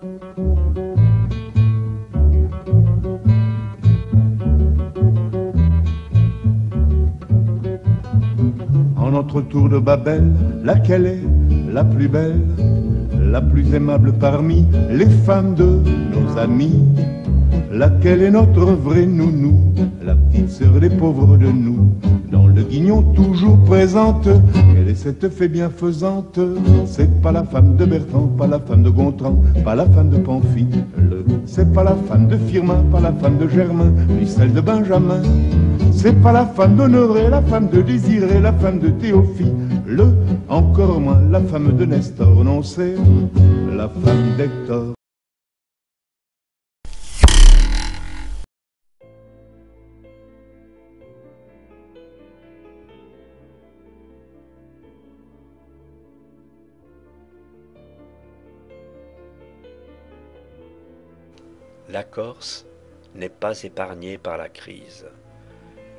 En notre tour de Babel, laquelle est la plus belle, la plus aimable parmi les femmes de nos amis? Laquelle est notre vraie nounou, la petite sœur des pauvres de nous? Dans le guignon toujours présente, quelle est cette fée bienfaisante? C'est pas la femme de Bertrand, pas la femme de Gontran, pas la femme de Pamphile, c'est pas la femme de Firmin, pas la femme de Germain, ni celle de Benjamin. C'est pas la femme d'Honoré, la femme de Désiré, la femme de Théophile, encore moins la femme de Nestor, non c'est la femme d'Hector. La Corse n'est pas épargnée par la crise.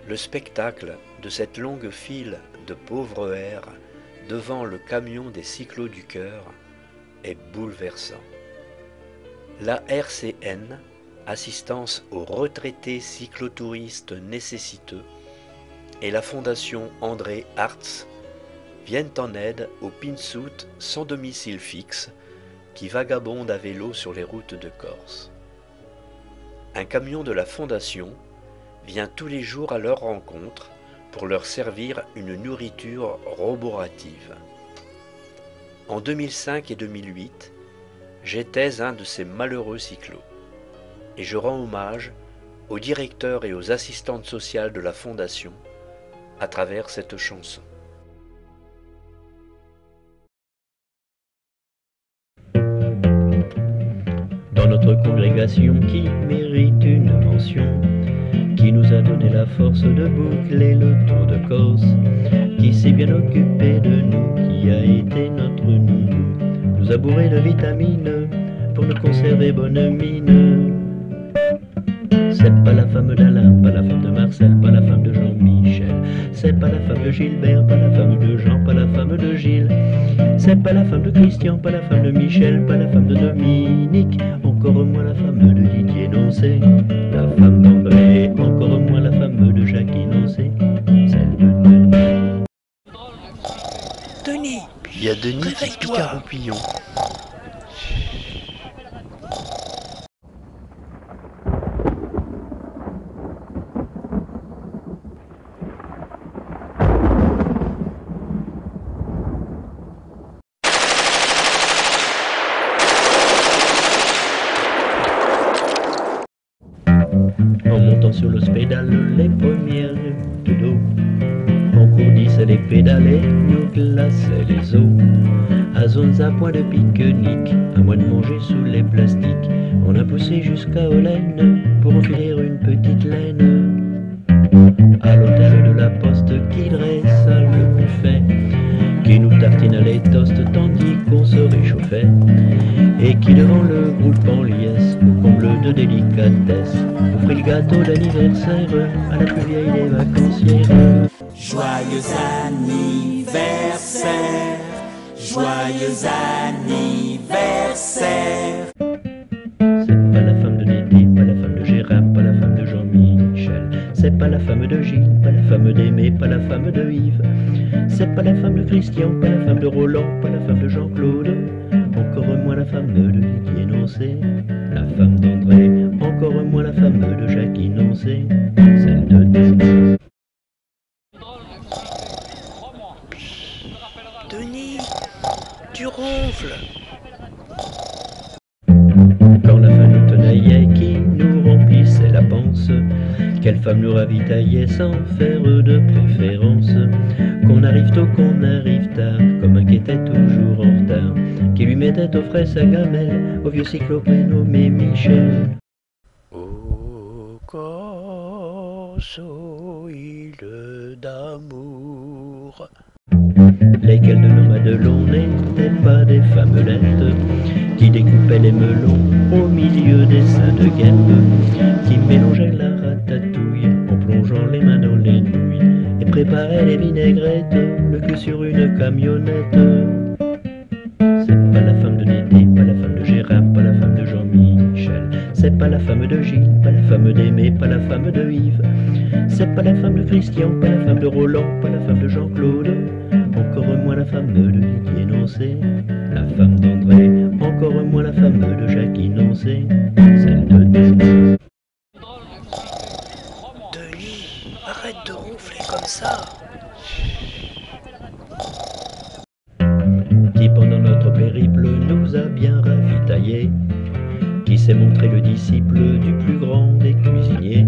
Le spectacle de cette longue file de pauvres airs devant le camion des Cyclos du Cœur est bouleversant. La RCN, Assistance aux retraités cyclotouristes nécessiteux, et la Fondation André Artz viennent en aide aux pinsoutes sans domicile fixe qui vagabondent à vélo sur les routes de Corse. Un camion de la Fondation vient tous les jours à leur rencontre pour leur servir une nourriture roborative. En 2005 et 2008, j'étais un de ces malheureux cyclos, et je rends hommage aux directeurs et aux assistantes sociales de la Fondation à travers cette chanson. Dans notre congrégation qui mérite une mention, qui nous a donné la force de boucler le tour de Corse, qui s'est bien occupé de nous, qui a été notre nounou, nous a bourré de vitamines pour nous conserver bonne mine. C'est pas la femme d'Alain, pas la femme de Marcel, pas la femme de Jean-Michel, c'est pas la femme de Gilbert, pas la femme de Jean, pas la femme de Gilles, c'est pas la femme de Christian, pas la femme de Michel, pas la femme de Dominique, encore moins la femme de Didier Noncé, la femme d'André, encore moins la femme de Jackie Noncé, celle de Denis. Denis, il y a Denis qui pique un roupillon. En montant sur le spédale, les premières de dos, on courdissait les pédalets, nous glaçait les os. À zones à point de pique-nique, à moins de manger sous les plastiques, on a poussé jusqu'à Olaine pour enfiler une petite laine. À l'hôtel de la poste qui dressa le buffet, qui nous tartina les toasts tandis qu'on se réchauffait, et qui devant le groupe en liesse, au comble de délicatesse, offrit le gâteau d'anniversaire à la plus vieille des vacancières. Joyeux anniversaire, joyeux anniversaire. C'est pas la femme de Dédé, pas la femme de Gérard, pas la femme de Jean-Michel, c'est pas la femme de Gilles, pas la femme d'Aimé, pas la femme de Yves, c'est pas la femme de Christian, pas la femme de Roland, pas la femme de Jean-Claude, encore moins la femme de Didier Noncé, la femme d'André, encore moins la femme de Jackie Noncé, celle de Denis. Denis, tu ronfles. Quand la faim nous tenaillait, qui nous remplissait la panse, quelle femme nous ravitaillait sans faire de préférence, qu'on arrive tôt, qu'on arrive tard, comme un qui était toujours en retard, qui lui mettait au frais sa gamelle, au vieux cyclo prénommé Michel. Ô Corse, île d'amour. Lesquelles de nos madelons n'étaient pas des femmelettes, qui découpaient les melons au milieu des seins de guêpe, qui mélangeaient la ratatouille en plongeant les mains dans les nouilles, et préparaient les vinaigrettes, le cul sur une camionnette. C'est pas la femme de Dédé, pas la femme de Gérard, pas la femme de la femme de Gilles, pas la femme d'Aimé, pas la femme de Yves. C'est pas la femme de Christian, pas la femme de Roland, pas la femme de Jean-Claude. Encore moins la femme de Didier Noncé, la femme d'André, encore moins la femme de Jackie Noncé, celle de Denis. Denis, arrête de ronfler comme ça. Qui pendant notre périple nous a bien ravitaillés, qui s'est montré le disciple du plus grand des cuisiniers,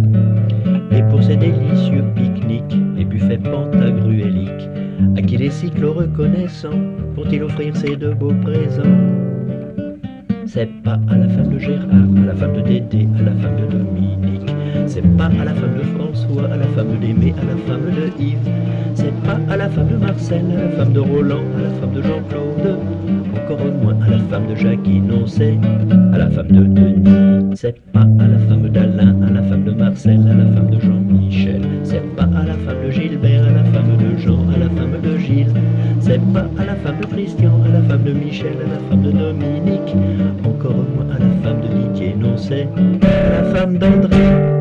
et pour ses délicieux pique-niques et buffets pantagruéliques, à qui les cycles reconnaissants vont-ils offrir ces deux beaux présents? C'est pas à la femme de Gérard, à la femme de Dédé, à la femme de Dominique. C'est pas à la femme de François, à la femme d'Aimé, à la femme de Yves. C'est pas à la femme de Marcel, à la femme de Roland, à la femme de Jean-Claude. Encore moins à la femme de Jackie Noncé, à la femme de Denis. C'est pas à la femme d'Alain, à la femme de Marcel, à la femme de Jean-Michel. C'est pas à la femme de Gilbert, à la femme de Jean, à la femme de Gilles. C'est pas à la femme de Christian, à la femme de Michel, à la femme de Dominique. Encore moins à la femme de Didier Noncé, à la femme d'André.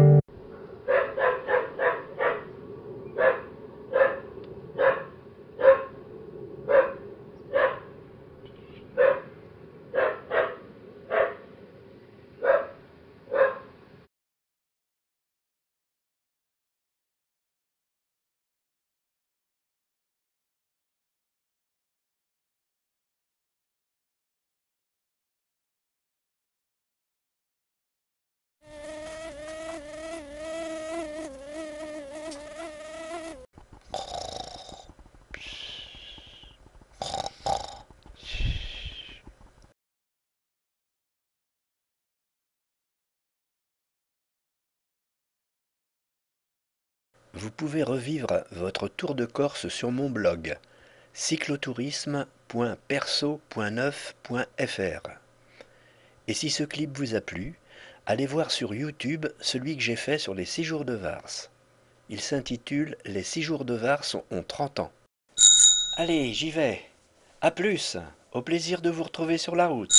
Vous pouvez revivre votre tour de Corse sur mon blog cyclotourisme.perso.9.fr. Et si ce clip vous a plu, allez voir sur YouTube celui que j'ai fait sur les 6 jours de Vars. Il s'intitule « Les 6 jours de Vars ont 30 ans ». Allez, j'y vais. À plus, au plaisir de vous retrouver sur la route.